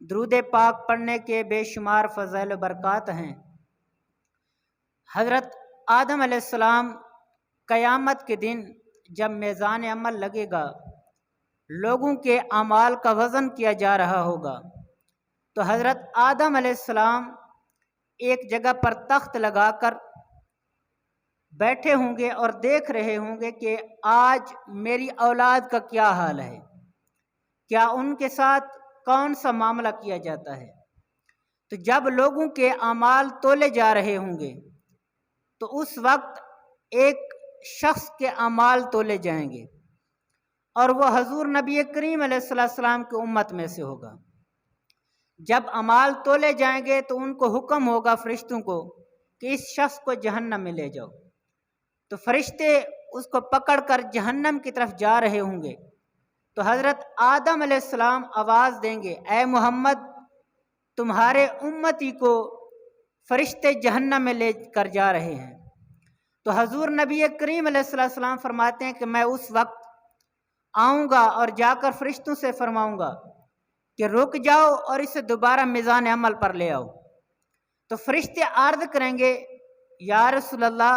درود پاک پڑھنے کے بے شمار فضائل و برکات ہیں۔ حضرت آدم علیہ السلام قیامت کے دن جب میزان عمل لگے گا، لوگوں کے اعمال کا وزن کیا جا رہا ہوگا، تو حضرت آدم علیہ السلام ایک جگہ پر تخت لگا کر بیٹھے ہوں گے اور دیکھ رہے ہوں گے کہ آج میری اولاد کا کیا حال ہے، کیا ان کے ساتھ کون سا معاملہ کیا جاتا ہے۔ تو جب لوگوں کے اعمال تولے جا رہے ہوں گے تو اس وقت ایک شخص کے اعمال تولے جائیں گے اور وہ حضور نبی کریم علیہ السلام کی امت میں سے ہوگا۔ جب اعمال تولے جائیں گے تو ان کو حکم ہوگا فرشتوں کو کہ اس شخص کو جہنم میں لے جاؤ، تو فرشتے اس کو پکڑ کر جہنم کی طرف جا رہے ہوں گے، تو حضرت آدم علیہ السلام آواز دیں گے، اے محمد تمہارے امتی کو فرشتے جہنم میں لے کر جا رہے ہیں۔ تو حضور نبی کریم علیہ السلام فرماتے ہیں کہ میں اس وقت آؤں گا اور جا کر فرشتوں سے فرماؤں گا کہ رک جاؤ اور اسے دوبارہ میزان عمل پر لے آؤ۔ تو فرشتے عرض کریں گے، یا رسول اللہ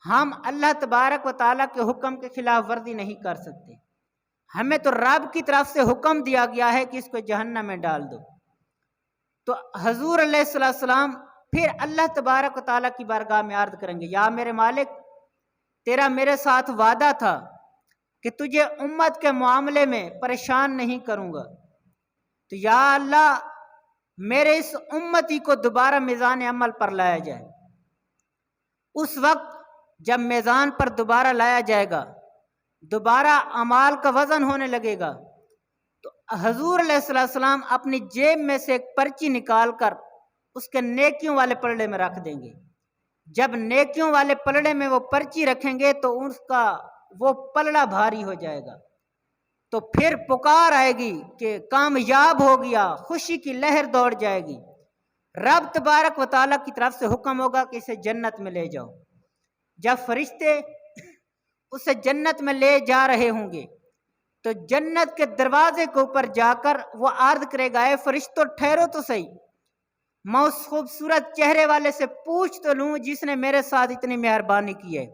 ہم اللہ تبارک و تعالیٰ کے حکم کے خلاف ورزی نہیں کر سکتے، ہمیں تو رب کی طرف سے حکم دیا گیا ہے کہ اس کو جہنم میں ڈال دو۔ تو حضور علیہ السلام پھر اللہ تبارک و تعالیٰ کی بارگاہ میں عرض کریں گے، یا میرے مالک تیرا میرے ساتھ وعدہ تھا کہ تجھے امت کے معاملے میں پریشان نہیں کروں گا، تو یا اللہ میرے اس امتی کو دوبارہ میزان عمل پر لایا جائے۔ اس وقت جب میزان پر دوبارہ لایا جائے گا، دوبارہ اعمال کا وزن ہونے لگے گا، تو حضور علیہ السلام اپنی جیب میں سے ایک پرچی نکال کر اس کے نیکیوں والے پلڑے میں رکھ دیں گے۔ جب نیکیوں والے پلڑے میں وہ پرچی رکھیں گے تو اس کا وہ پلڑا بھاری ہو جائے گا، تو پھر پکار آئے گی کہ کامیاب ہو گیا، خوشی کی لہر دوڑ جائے گی، رب تبارک و تعالیٰ کی طرف سے حکم ہوگا کہ اسے جنت میں لے جاؤ۔ جب فرشتے اسے جنت میں لے جا رہے ہوں گے تو جنت کے دروازے کے اوپر جا کر وہ عرض کرے گا، اے فرشتوں ٹھہرو تو صحیح، میں اس خوبصورت چہرے والے سے پوچھ تو لوں جس نے میرے ساتھ اتنی مہربانی کی ہے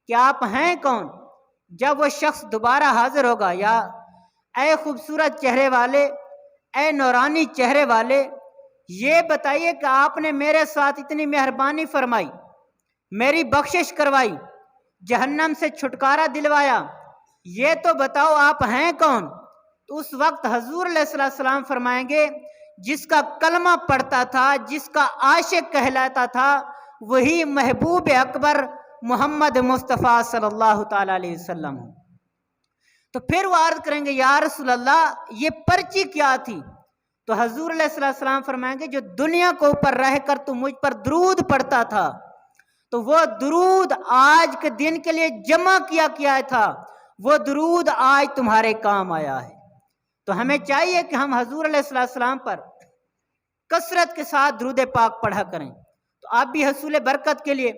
کہ آپ ہیں کون۔ جب وہ شخص دوبارہ حاضر ہوگا، یا اے خوبصورت چہرے والے، اے نورانی چہرے والے، یہ بتائیے کہ آپ نے میرے ساتھ اتنی مہربانی فرمائی، میری بخشش کروائی، جہنم سے چھٹکارا دلوایا، یہ تو بتاؤ آپ ہیں کون۔ تو اس وقت حضور علیہ السلام فرمائیں گے، جس کا کلمہ پڑھتا تھا، جس کا عاشق کہلاتا تھا، وہی محبوب اکبر محمد مصطفیٰ صلی اللہ تعالیٰ علیہ وسلم۔ تو پھر وہ عرض کریں گے، یا رسول اللہ یہ پرچی کیا تھی؟ تو حضور علیہ السلام فرمائیں گے، جو دنیا کو اوپر رہ کر تو مجھ پر درود پڑھتا تھا، تو وہ درود آج کے دن کے لیے جمع کیا تھا، وہ درود آج تمہارے کام آیا ہے۔ تو ہمیں چاہیے کہ ہم حضور علیہ السلام پر کثرت کے ساتھ درود پاک پڑھا کریں۔ تو آپ بھی حصول برکت کے لیے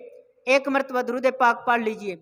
ایک مرتبہ درود پاک پڑھ لیجئے۔